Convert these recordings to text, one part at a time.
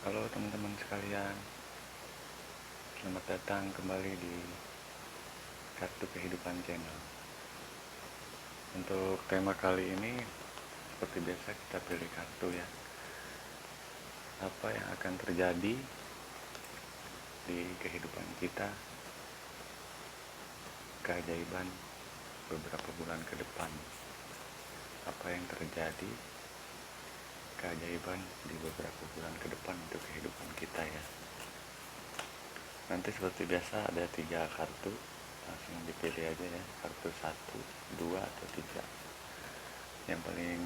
Halo teman-teman sekalian, selamat datang kembali di Kartu Kehidupan Channel. Untuk tema kali ini, seperti biasa kita pilih kartu ya. Apa yang akan terjadi di kehidupan kita, keajaiban beberapa bulan ke depan. Apa yang terjadi, keajaiban di beberapa bulan ke depan untuk kehidupan kita ya. Nanti seperti biasa ada 3 kartu, langsung dipilih aja ya, kartu 1, 2, atau 3 yang paling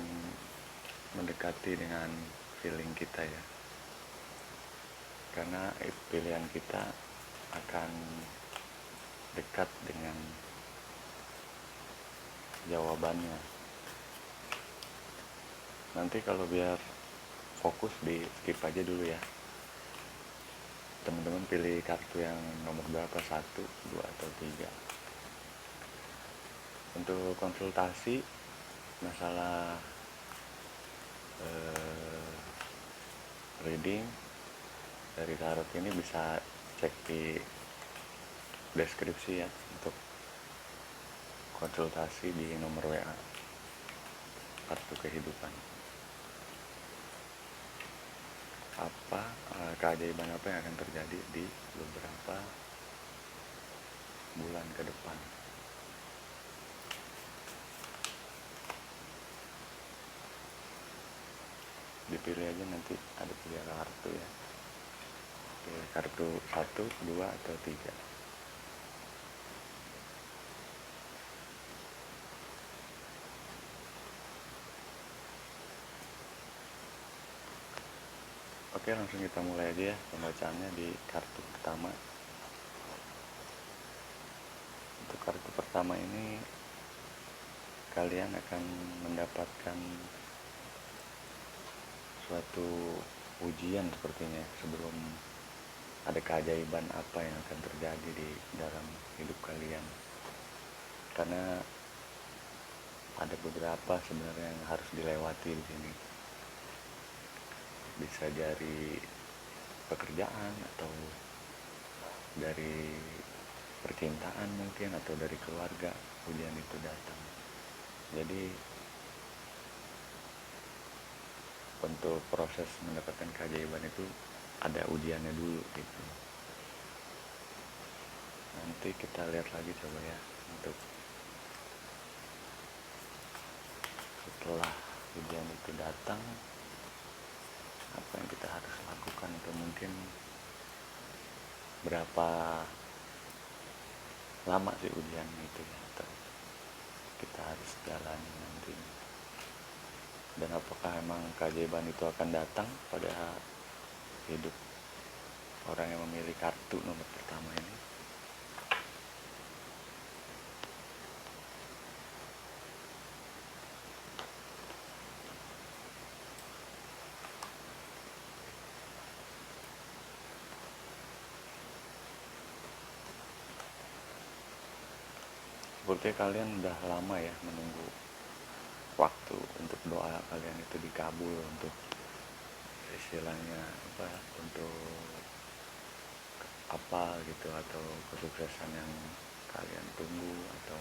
mendekati dengan feeling kita ya, karena pilihan kita akan dekat dengan jawabannya. Nanti kalau biar fokus di skip aja dulu ya, teman-teman pilih kartu yang nomor berapa, 1, 2, atau 3. Untuk konsultasi masalah reading dari tarot ini bisa cek di deskripsi ya, untuk konsultasi di nomor WA Kartu Kehidupan. Keajaiban apa yang akan terjadi di beberapa bulan ke depan. Dipilih aja, nanti ada 3 kartu ya. Pilih kartu 1, 2, atau 3. Oke, langsung kita mulai aja ya pembacaannya di kartu pertama. Untuk kartu pertama ini, kalian akan mendapatkan suatu ujian sepertinya sebelum ada keajaiban apa yang akan terjadi di dalam hidup kalian. Karena ada beberapa sebenarnya yang harus dilewati di sini. Bisa dari pekerjaan atau dari percintaan mungkin, atau dari keluarga, ujian itu datang. Jadi untuk proses mendapatkan keajaiban itu ada ujiannya dulu gitu. Nanti kita lihat lagi coba ya, untuk setelah ujian itu datang apa yang kita harus lakukan, atau mungkin berapa lama sih ujian itu ya, atau kita harus jalani nanti. Dan apakah emang keajaiban itu akan datang pada hidup orang yang memilih kartu nomor pertama ini. Sepertinya kalian udah lama ya menunggu waktu untuk doa kalian itu dikabul, untuk istilahnya apa, untuk apa gitu, atau kesuksesan yang kalian tunggu, atau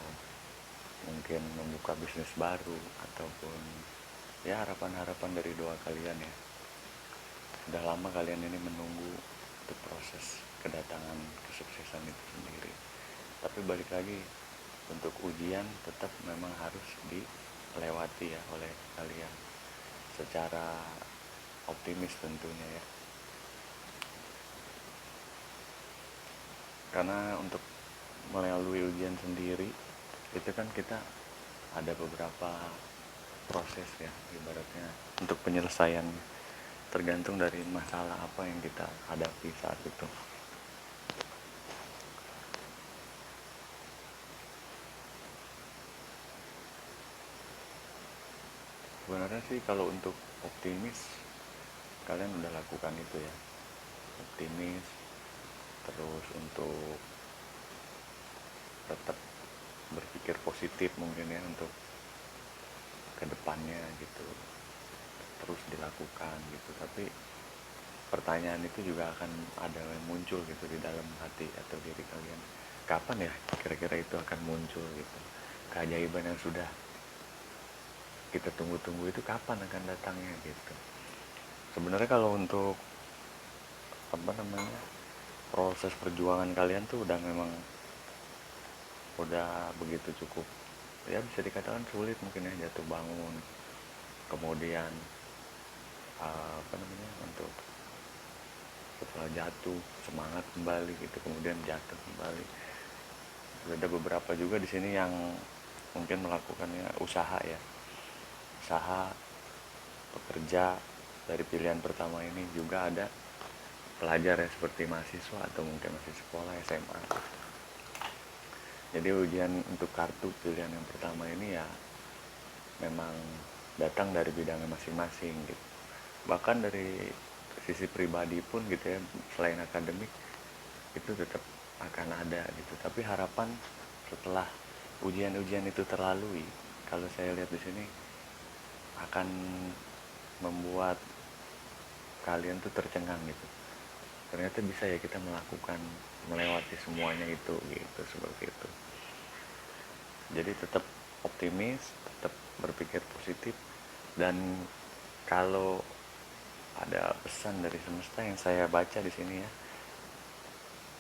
mungkin membuka bisnis baru, ataupun ya harapan-harapan dari doa kalian ya. Udah lama kalian ini menunggu untuk proses kedatangan kesuksesan itu sendiri. Tapi balik lagi, untuk ujian tetap memang harus dilewati ya oleh kalian secara optimis tentunya ya. Karena untuk melalui ujian sendiri itu kan kita ada beberapa proses ya, ibaratnya untuk penyelesaiannya, tergantung dari masalah apa yang kita hadapi saat itu. Sebenarnya sih kalau untuk optimis, kalian udah lakukan itu ya, optimis. Terus untuk tetap berpikir positif mungkin ya, untuk kedepannya gitu, terus dilakukan gitu. Tapi pertanyaan itu juga akan ada yang muncul gitu di dalam hati atau diri kalian. Kapan ya kira-kira itu akan muncul gitu? Keajaiban yang sudah kita tunggu-tunggu itu kapan akan datangnya gitu. Sebenarnya kalau untuk apa namanya, proses perjuangan kalian tuh udah memang udah begitu cukup, ya bisa dikatakan sulit mungkin ya, jatuh bangun, kemudian apa namanya, untuk setelah jatuh semangat kembali gitu, kemudian jatuh kembali. Ada beberapa juga di sini yang mungkin melakukannya usaha ya, usaha, pekerja. Dari pilihan pertama ini juga ada pelajar ya, seperti mahasiswa atau mungkin masih sekolah SMA. Jadi ujian untuk kartu pilihan yang pertama ini ya memang datang dari bidangnya masing-masing gitu. Bahkan dari sisi pribadi pun gitu ya, selain akademik itu tetap akan ada gitu. Tapi harapan setelah ujian-ujian itu terlalui, kalau saya lihat di sini akan membuat kalian tuh tercengang gitu. Ternyata bisa ya kita melakukan, melewati semuanya itu gitu, seperti itu. Jadi tetap optimis, tetap berpikir positif, dan kalau ada pesan dari semesta yang saya baca di sini ya,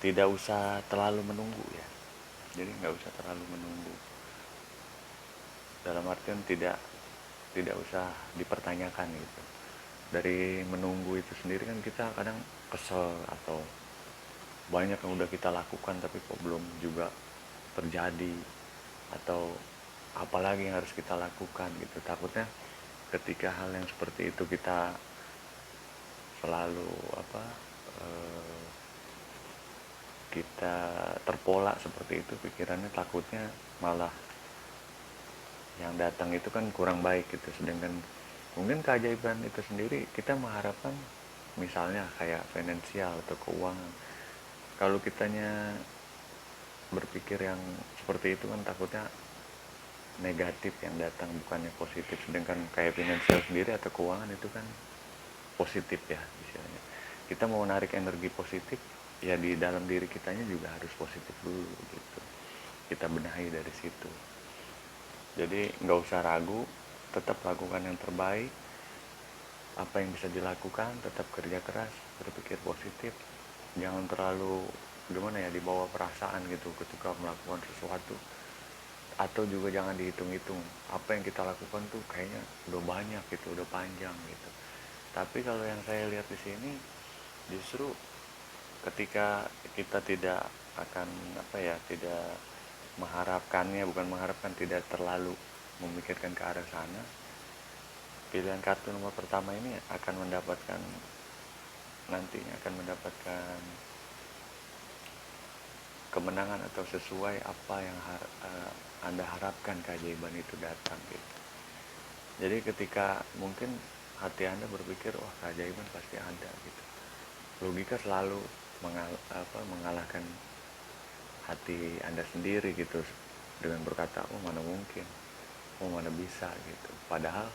tidak usah terlalu menunggu ya. Jadi nggak usah terlalu menunggu. Dalam artian tidak usah dipertanyakan gitu. Dari menunggu itu sendiri kan kita kadang kesel, atau banyak yang udah kita lakukan tapi kok belum juga terjadi, atau apalagi yang harus kita lakukan gitu. Takutnya ketika hal yang seperti itu kita selalu kita terpola seperti itu pikirannya, takutnya malah yang datang itu kan kurang baik gitu. Sedangkan mungkin keajaiban itu sendiri kita mengharapkan misalnya kayak finansial atau keuangan. Kalau kitanya berpikir yang seperti itu kan takutnya negatif yang datang, bukannya positif. Sedangkan kayak finansial sendiri atau keuangan itu kan positif ya istilahnya. Kita mau menarik energi positif ya, di dalam diri kitanya juga harus positif dulu gitu. Kita benahi dari situ. Jadi nggak usah ragu, tetap lakukan yang terbaik. Apa yang bisa dilakukan, tetap kerja keras, berpikir positif. Jangan terlalu gimana ya, dibawa perasaan gitu ketika melakukan sesuatu. Atau juga jangan dihitung-hitung, apa yang kita lakukan tuh kayaknya udah banyak gitu, udah panjang gitu. Tapi kalau yang saya lihat di sini, justru ketika kita tidak akan tidak mengharapkannya, bukan mengharapkan, tidak terlalu memikirkan ke arah sana, pilihan kartu nomor pertama ini akan mendapatkan, nantinya akan mendapatkan kemenangan atau sesuai apa yang Anda harapkan, keajaiban itu datang gitu. Jadi ketika mungkin hati Anda berpikir wah keajaiban pasti ada gitu, logika selalu mengalahkan hati Anda sendiri gitu, dengan berkata oh mana mungkin, oh mana bisa gitu. Padahal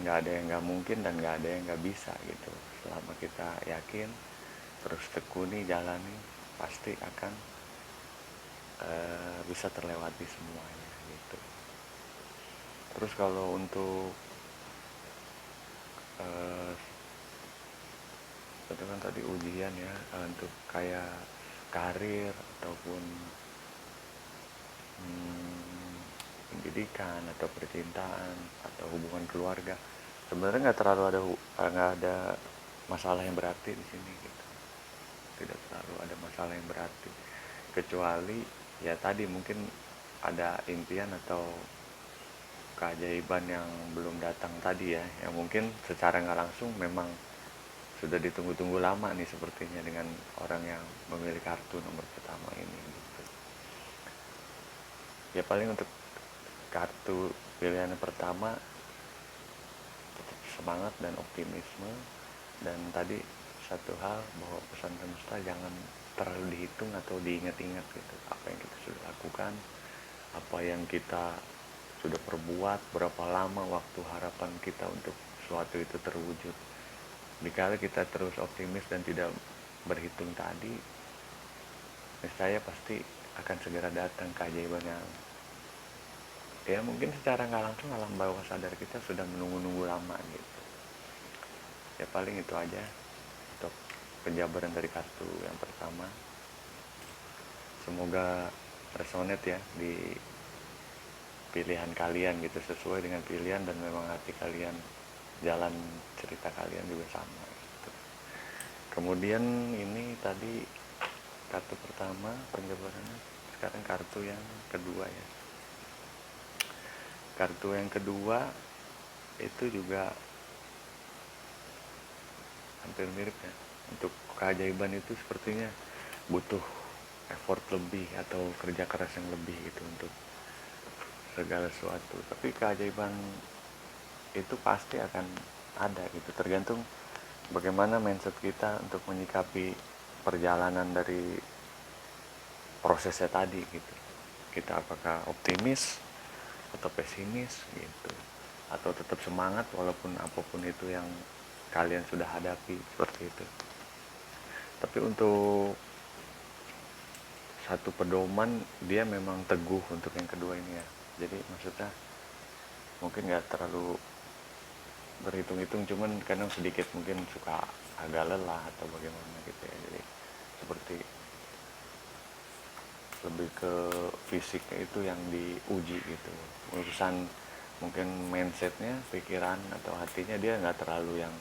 nggak ada yang nggak mungkin dan nggak ada yang nggak bisa gitu. Selama kita yakin, terus tekuni, jalani, pasti akan bisa terlewati semuanya gitu. Terus kalau untuk itu kan tadi ujian ya, untuk kayak karir ataupun pendidikan atau percintaan atau hubungan keluarga, sebenarnya nggak ada masalah yang berarti di sini gitu. Tidak terlalu ada masalah yang berarti, kecuali ya tadi mungkin ada impian atau keajaiban yang belum datang tadi ya, yang mungkin secara nggak langsung memang sudah ditunggu-tunggu lama nih sepertinya dengan orang yang memilih kartu nomor pertama ini gitu. Ya paling untuk kartu pilihan pertama tetap semangat dan optimisme. Dan tadi satu hal, bahwa pesan semesta jangan terlalu dihitung atau diingat-ingat gitu, apa yang kita sudah lakukan, apa yang kita sudah perbuat, berapa lama waktu harapan kita untuk sesuatu itu terwujud. Dikala kita terus optimis dan tidak berhitung tadi, saya pasti akan segera datang keajaiban yang ya mungkin secara nggak langsung alam bawah sadar kita sudah menunggu-nunggu lama gitu. Ya paling itu aja untuk penjabaran dari kartu yang pertama. Semoga resonate ya di pilihan kalian gitu, sesuai dengan pilihan dan memang hati kalian, jalan cerita kalian juga sama gitu. Kemudian ini tadi kartu pertama penjabarannya, sekarang kartu yang kedua ya. Kartu yang kedua itu juga hampir mirip ya. Untuk keajaiban itu sepertinya butuh effort lebih atau kerja keras yang lebih gitu untuk segala sesuatu. Tapi keajaiban itu pasti akan ada gitu, tergantung bagaimana mindset kita untuk menyikapi perjalanan dari prosesnya tadi gitu. Kita apakah optimis atau pesimis gitu, atau tetap semangat walaupun apapun itu yang kalian sudah hadapi, seperti itu. Tapi untuk satu pedoman, dia memang teguh untuk yang kedua ini ya. Jadi maksudnya mungkin nggak terlalu berhitung-hitung, cuman kadang sedikit mungkin suka agak lelah atau bagaimana gitu ya. Jadi seperti lebih ke fisiknya itu yang diuji gitu. Urusan mungkin mindsetnya, pikiran atau hatinya dia nggak terlalu yang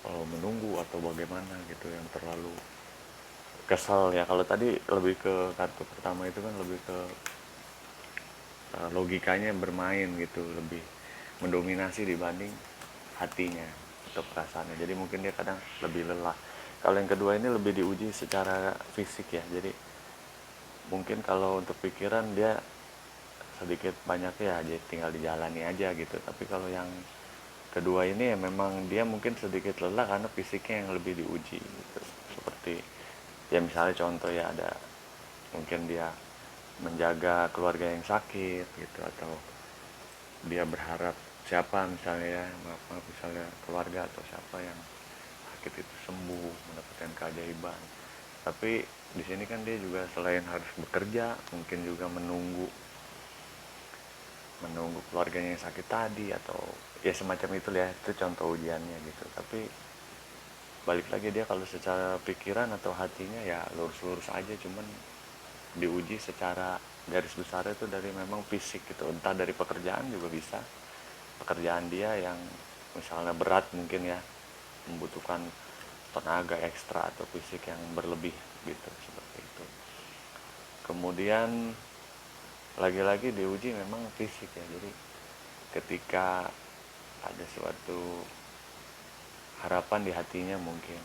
menunggu atau bagaimana gitu, yang terlalu kesel ya. Kalau tadi lebih ke kartu pertama itu kan lebih ke logikanya bermain gitu, lebih mendominasi dibanding hatinya atau perasaannya. Jadi mungkin dia kadang lebih lelah. Kalau yang kedua ini lebih diuji secara fisik ya. Jadi mungkin kalau untuk pikiran dia sedikit banyak ya aja tinggal dijalani aja gitu. Tapi kalau yang kedua ini ya memang dia mungkin sedikit lelah karena fisiknya yang lebih diuji gitu. Seperti ya misalnya contoh ya, ada mungkin dia menjaga keluarga yang sakit gitu, atau dia berharap siapa misalnya ya, maaf misalnya keluarga atau siapa yang sakit itu sembuh, mendapatkan keajaiban. Tapi di sini kan dia juga selain harus bekerja, mungkin juga menunggu keluarganya yang sakit tadi, atau ya semacam itu ya. Itu contoh ujiannya gitu. Tapi balik lagi, dia kalau secara pikiran atau hatinya ya lurus-lurus aja, cuman diuji secara garis besar itu dari memang fisik gitu. Entah dari pekerjaan juga bisa, pekerjaan dia yang misalnya berat mungkin ya, membutuhkan tenaga ekstra atau fisik yang berlebih gitu, seperti itu. Kemudian lagi-lagi diuji memang fisik ya. Jadi ketika ada suatu harapan di hatinya mungkin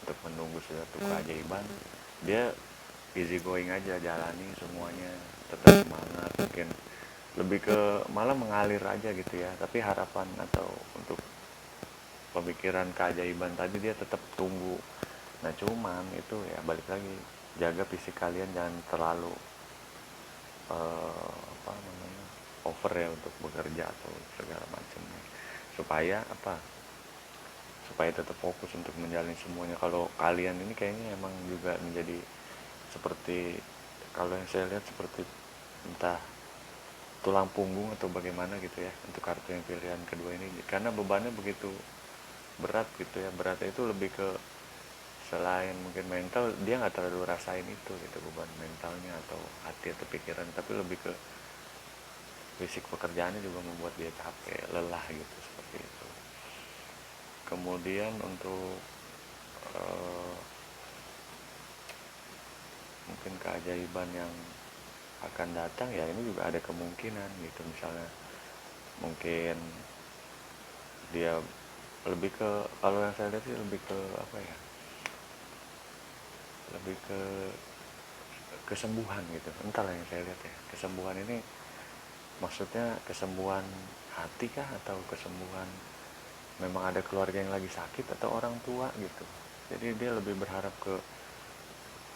untuk menunggu suatu keajaiban, dia easy going aja, jalani semuanya, tetap semangat, mungkin lebih ke malah mengalir aja gitu ya. Tapi harapan atau untuk pemikiran keajaiban tadi dia tetap tunggu. Nah cuman itu ya balik lagi, jaga fisik kalian jangan terlalu apa namanya over ya untuk bekerja atau segala macamnya, supaya tetap fokus untuk menjalani semuanya. Kalau kalian ini kayaknya emang juga menjadi seperti, kalau yang saya lihat seperti entah tulang punggung atau bagaimana gitu ya untuk kartu yang pilihan kedua ini, karena bebannya begitu berat gitu ya. Beratnya itu lebih ke, selain mungkin mental, dia nggak terlalu rasain itu gitu, beban mentalnya atau hati atau pikiran, tapi lebih ke fisik pekerjaannya juga membuat dia capek, lelah gitu, seperti itu. Kemudian untuk uh, mungkin keajaiban yang akan datang ya, ini juga ada kemungkinan gitu. Misalnya mungkin dia lebih ke, kalau yang saya lihat sih lebih ke apa ya, lebih ke kesembuhan gitu. Entahlah yang saya lihat ya, kesembuhan ini maksudnya kesembuhan hati kah, atau kesembuhan memang ada keluarga yang lagi sakit atau orang tua gitu. Jadi dia lebih berharap ke,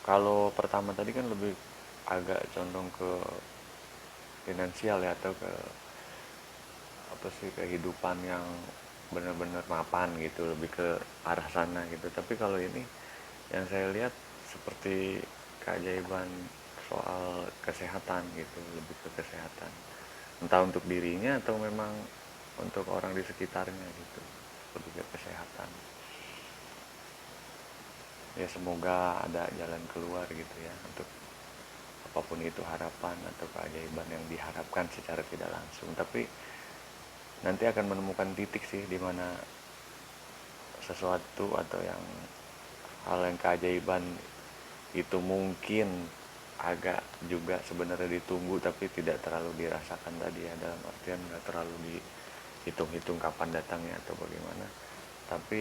kalau pertama tadi kan lebih agak condong ke finansial ya, atau ke apa sih, kehidupan yang benar-benar mapan gitu, lebih ke arah sana gitu. Tapi kalau ini yang saya lihat seperti keajaiban soal kesehatan gitu, lebih ke kesehatan, entah untuk dirinya atau memang untuk orang di sekitarnya gitu, lebih ke kesehatan. Ya semoga ada jalan keluar gitu ya, untuk apapun itu harapan atau keajaiban yang diharapkan secara tidak langsung. Tapi nanti akan menemukan titik sih di mana sesuatu atau yang hal yang keajaiban itu mungkin agak juga sebenarnya ditunggu tapi tidak terlalu dirasakan tadi ya, dalam artian nggak terlalu dihitung-hitung kapan datangnya atau bagaimana. Tapi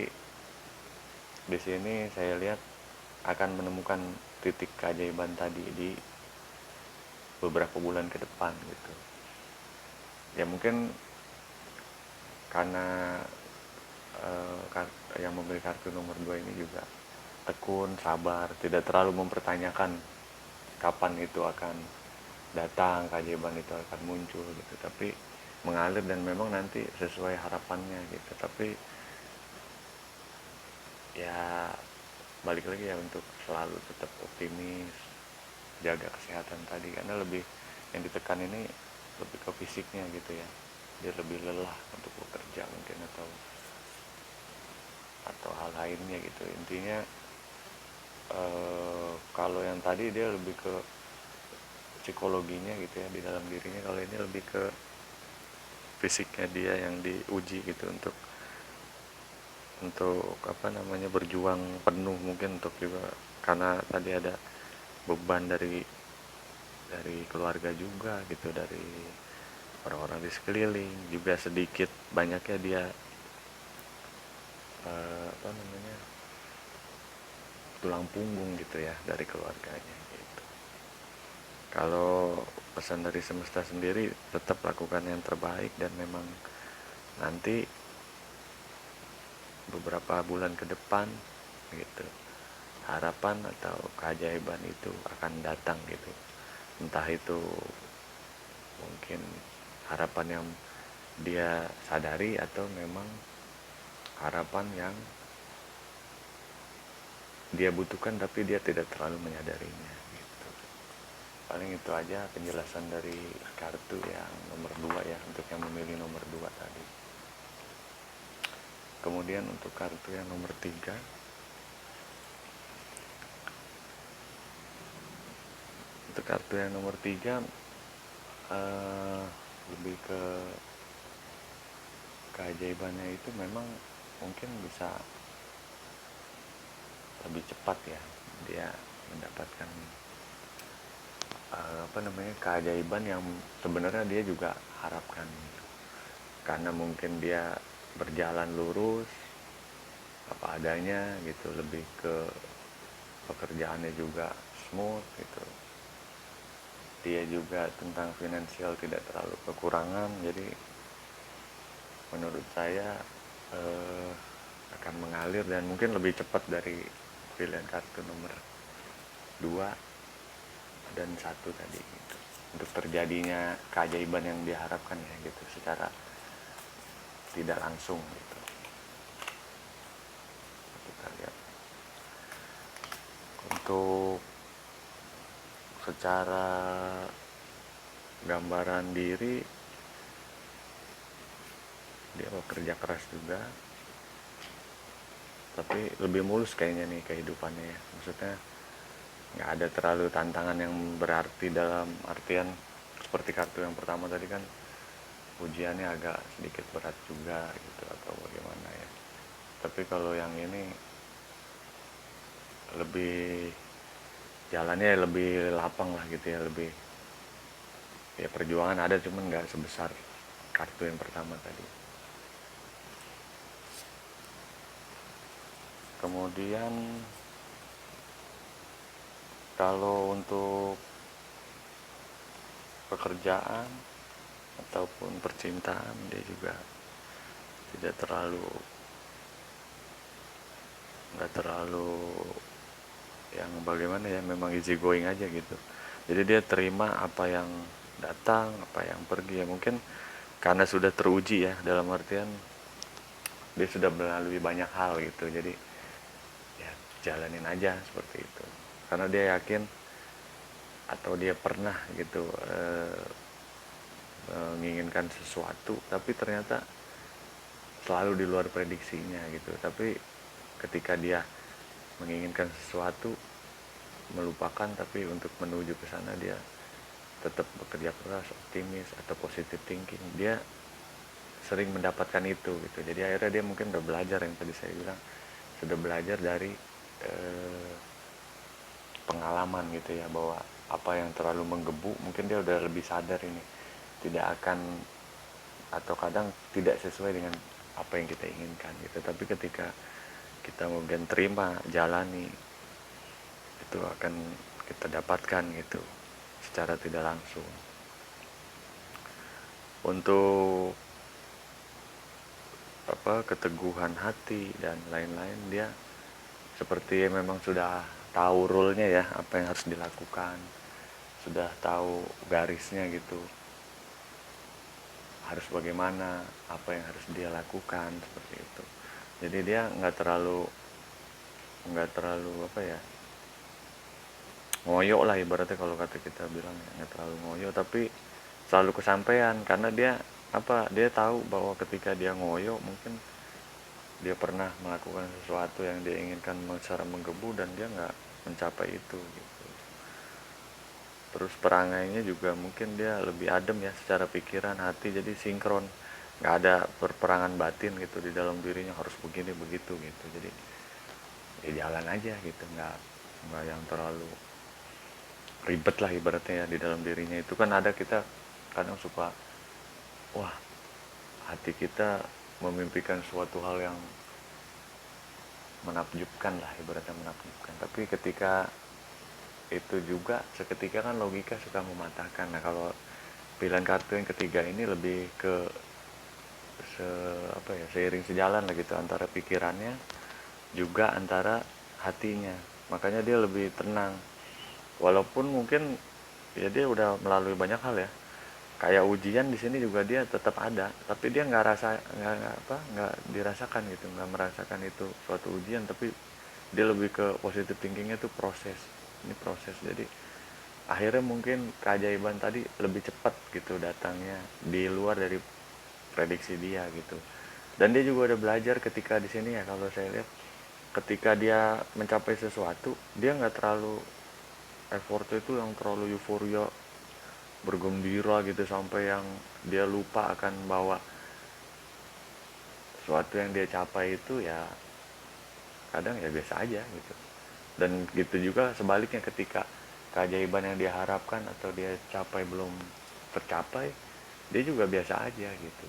di sini saya lihat akan menemukan titik keajaiban tadi di beberapa bulan ke depan gitu. Ya mungkin karena yang membeli kartu nomor 2 ini juga tekun, sabar, tidak terlalu mempertanyakan kapan itu akan datang, keajaiban itu akan muncul gitu, tapi mengalir dan memang nanti sesuai harapannya gitu. Tapi ya balik lagi ya, untuk selalu tetap optimis, jaga kesehatan tadi, karena lebih yang ditekan ini lebih ke fisiknya gitu ya, dia lebih lelah untuk bekerja mungkin atau hal lainnya gitu. Intinya kalau yang tadi dia lebih ke psikologinya gitu ya, di dalam dirinya. Kalau ini lebih ke fisiknya dia yang diuji gitu, untuk apa namanya, berjuang penuh mungkin, untuk juga karena tadi ada beban dari keluarga juga gitu, dari orang-orang di sekeliling juga, sedikit banyaknya dia apa namanya, tulang punggung gitu ya dari keluarganya gitu. Kalau pesan dari semesta sendiri, tetap lakukan yang terbaik, dan memang nanti beberapa bulan ke depan gitu, harapan atau keajaiban itu akan datang gitu. Entah itu mungkin harapan yang dia sadari atau memang harapan yang dia butuhkan tapi dia tidak terlalu menyadarinya gitu. Paling itu aja penjelasan dari kartu yang nomor 2 ya, untuk yang memilih nomor 2 tadi. Kemudian untuk kartu yang nomor 3, untuk kartu yang nomor 3 lebih ke keajaibannya itu memang mungkin bisa lebih cepat ya dia mendapatkan apa namanya, keajaiban yang sebenarnya dia juga harapkan gitu. Karena mungkin dia berjalan lurus apa adanya gitu, lebih ke pekerjaannya juga smooth gitu, dia juga tentang finansial tidak terlalu kekurangan. Jadi menurut saya akan mengalir dan mungkin lebih cepat dari pilihan kartu nomor 2 dan 1 tadi gitu, untuk terjadinya keajaiban yang diharapkan ya gitu, secara tidak langsung gitu. Kita lihat untuk secara gambaran diri, dia kerja keras juga tapi lebih mulus kayaknya nih kehidupannya ya. Maksudnya nggak ada terlalu tantangan yang berarti, dalam artian seperti kartu yang pertama tadi kan ujiannya agak sedikit berat juga gitu atau bagaimana ya. Tapi kalau yang ini lebih jalannya lebih lapang lah gitu ya, lebih ya perjuangan ada cuman nggak sebesar kartu yang pertama tadi. Kemudian kalau untuk pekerjaan ataupun percintaan, dia juga tidak terlalu, nggak terlalu yang bagaimana ya, memang easy going aja gitu. Jadi dia terima apa yang datang, apa yang pergi ya, mungkin karena sudah teruji ya, dalam artian dia sudah melalui banyak hal gitu. Jadi ya jalanin aja seperti itu, karena dia yakin atau dia pernah gitu menginginkan sesuatu tapi ternyata selalu di luar prediksinya gitu. Tapi ketika dia menginginkan sesuatu, melupakan, tapi untuk menuju ke sana dia tetap bekerja keras, optimis atau positive thinking, dia sering mendapatkan itu gitu. Jadi akhirnya dia mungkin udah belajar, yang tadi saya bilang sudah belajar dari eh, pengalaman gitu ya, bahwa apa yang terlalu menggebu mungkin dia udah lebih sadar ini tidak akan, atau kadang tidak sesuai dengan apa yang kita inginkan gitu. Tapi ketika kita mungkin terima, jalani, itu akan kita dapatkan gitu secara tidak langsung. Untuk keteguhan hati dan lain-lain, dia seperti memang sudah tahu rule-nya ya, apa yang harus dilakukan, sudah tahu garisnya gitu, harus bagaimana, apa yang harus dia lakukan seperti itu. Jadi dia nggak terlalu apa ya, ngoyo lah ibaratnya, kalau kata kita bilang ya, nggak terlalu ngoyo tapi selalu kesampaian, karena dia tahu bahwa ketika dia ngoyo mungkin dia pernah melakukan sesuatu yang dia inginkan secara menggebu dan dia nggak mencapai itu gitu. Terus perangainya juga mungkin dia lebih adem ya, secara pikiran, hati, jadi sinkron, nggak ada perperangan batin gitu di dalam dirinya, harus begini begitu gitu. Jadi ya jalan aja gitu, nggak yang terlalu ribet lah ibaratnya ya di dalam dirinya. Itu kan ada, kita kadang suka, wah, hati kita memimpikan suatu hal yang menakjubkan lah ibaratnya, menakjubkan, tapi ketika itu juga seketika kan logika suka mematahkan. Nah kalau pilihan kartu yang ketiga ini lebih ke seiring sejalan lah gitu, antara pikirannya juga antara hatinya, makanya dia lebih tenang. Walaupun mungkin ya dia udah melalui banyak hal ya, kayak ujian di sini juga dia tetap ada, tapi dia nggak dirasakan gitu, nggak merasakan itu suatu ujian, tapi dia lebih ke positive thinkingnya tuh proses, ini proses. Jadi akhirnya mungkin keajaiban tadi lebih cepat gitu datangnya, di luar dari prediksi dia gitu. Dan dia juga udah belajar ketika di sini ya, kalau saya lihat ketika dia mencapai sesuatu, dia nggak terlalu effortnya itu yang terlalu euforia, bergembira gitu, sampai yang dia lupa akan bahwa sesuatu yang dia capai itu ya kadang ya biasa aja gitu. Dan gitu juga sebaliknya, ketika keajaiban yang dia harapkan atau dia capai belum tercapai, dia juga biasa aja gitu.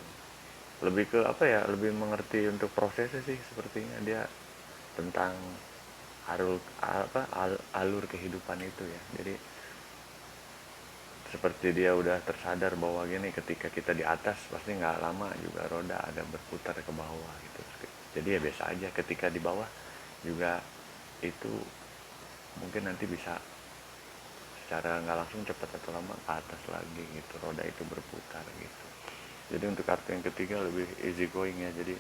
Lebih ke lebih mengerti untuk prosesnya sih sepertinya dia, tentang alur kehidupan itu ya. Jadi seperti dia udah tersadar bahwa gini, ketika kita di atas pasti nggak lama juga roda ada berputar ke bawah gitu. Jadi ya biasa aja, ketika di bawah juga itu mungkin nanti bisa secara nggak langsung cepat atau lama ke atas lagi gitu, roda itu berputar gitu. Jadi untuk kartu yang ketiga lebih easy going ya, jadi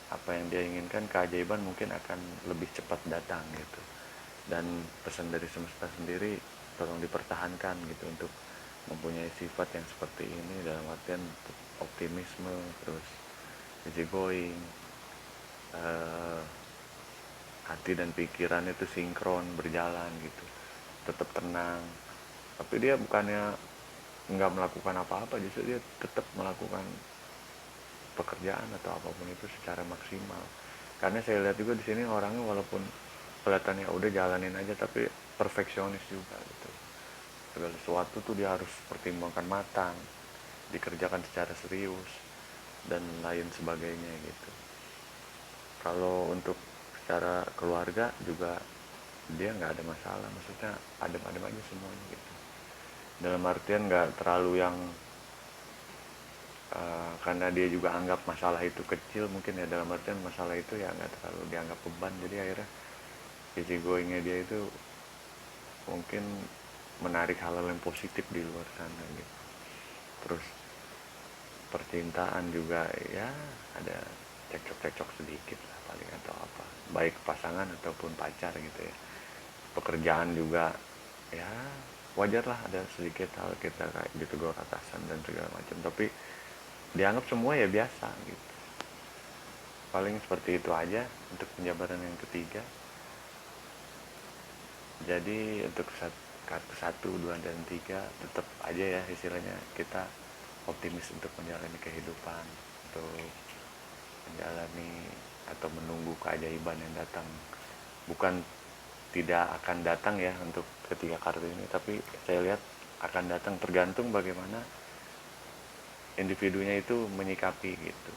apa yang dia inginkan, keajaiban mungkin akan lebih cepat datang gitu. Dan pesan dari semesta sendiri, tolong dipertahankan gitu untuk mempunyai sifat yang seperti ini, dalam artian optimisme, terus easy going, eh, hati dan pikiran itu sinkron, berjalan gitu, tetap tenang. Tapi dia bukannya nggak melakukan apa-apa, justru dia tetap melakukan pekerjaan atau apapun itu secara maksimal. Karena saya lihat juga di sini orangnya walaupun kelihatannya udah jalanin aja, tapi perfeksionis juga gitu. Segala sesuatu tuh dia harus pertimbangkan matang, dikerjakan secara serius dan lain sebagainya gitu. Kalau untuk secara keluarga juga dia nggak ada masalah, maksudnya adem-adem aja semuanya gitu. Dalam artian nggak terlalu yang karena dia juga anggap masalah itu kecil mungkin ya, dalam artian masalah itu ya nggak terlalu dianggap beban, jadi akhirnya easy goingnya dia itu mungkin menarik hal-hal yang positif di luar sana gitu. Terus percintaan juga ya ada cekcok-cekcok sedikit lah paling atau apa, baik pasangan ataupun pacar gitu ya. Pekerjaan juga ya wajar lah ada sedikit hal kita kayak ditegur atasan dan segala macam, tapi dianggap semua ya biasa gitu. Paling seperti itu aja untuk penjabaran yang ketiga. Jadi untuk kartu 1, 2, dan 3 tetap aja ya istilahnya kita optimis untuk menjalani kehidupan, untuk menjalani atau menunggu keajaiban yang datang. Bukan tidak akan datang ya untuk ketiga kartu ini, tapi saya lihat akan datang, tergantung bagaimana individunya itu menyikapi gitu.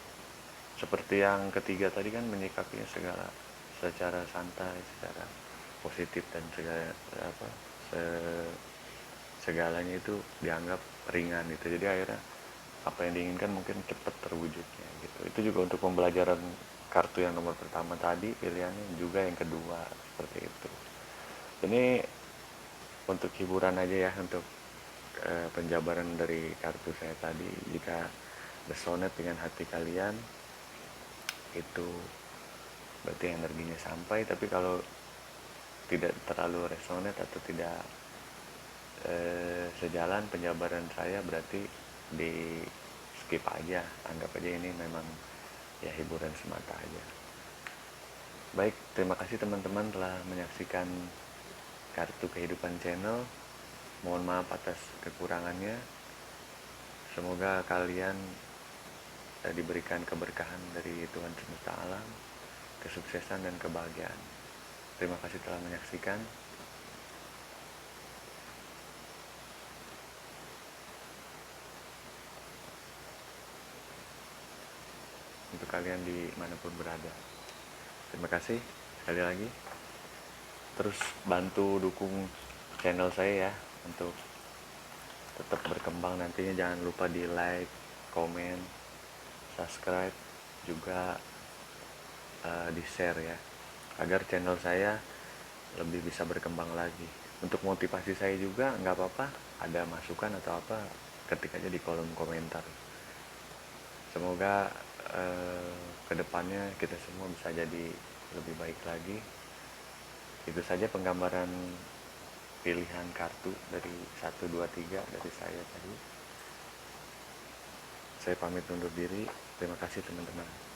Seperti yang ketiga tadi kan menyikapinya segala secara santai, secara positif, dan segala apa segalanya itu dianggap ringan gitu. Jadi akhirnya apa yang diinginkan mungkin cepat terwujudnya gitu. Itu juga untuk pembelajaran kartu yang nomor pertama tadi pilihannya, juga yang kedua seperti itu. Ini untuk hiburan aja ya, untuk penjabaran dari kartu saya tadi. Jika resonate dengan hati kalian, itu berarti energinya sampai. Tapi kalau tidak terlalu resonate atau tidak sejalan penjabaran saya, berarti di skip aja, anggap aja ini memang ya hiburan semata aja. Baik, terima kasih teman-teman telah menyaksikan Kartu Kehidupan Channel. Mohon maaf atas kekurangannya. Semoga kalian diberikan keberkahan dari Tuhan semesta alam, kesuksesan dan kebahagiaan. Terima kasih telah menyaksikan. Untuk kalian dimanapun berada, terima kasih sekali lagi. Terus bantu dukung channel saya ya, untuk tetap berkembang nantinya. Jangan lupa di like, komen, subscribe, juga di share ya, agar channel saya lebih bisa berkembang lagi. Untuk motivasi saya juga nggak apa-apa, ada masukan atau apa, ketik aja di kolom komentar. Semoga kedepannya kita semua bisa jadi lebih baik lagi. Itu saja penggambaran pilihan kartu dari 1, 2, 3 dari saya tadi. Saya pamit undur diri. Terima kasih teman-teman.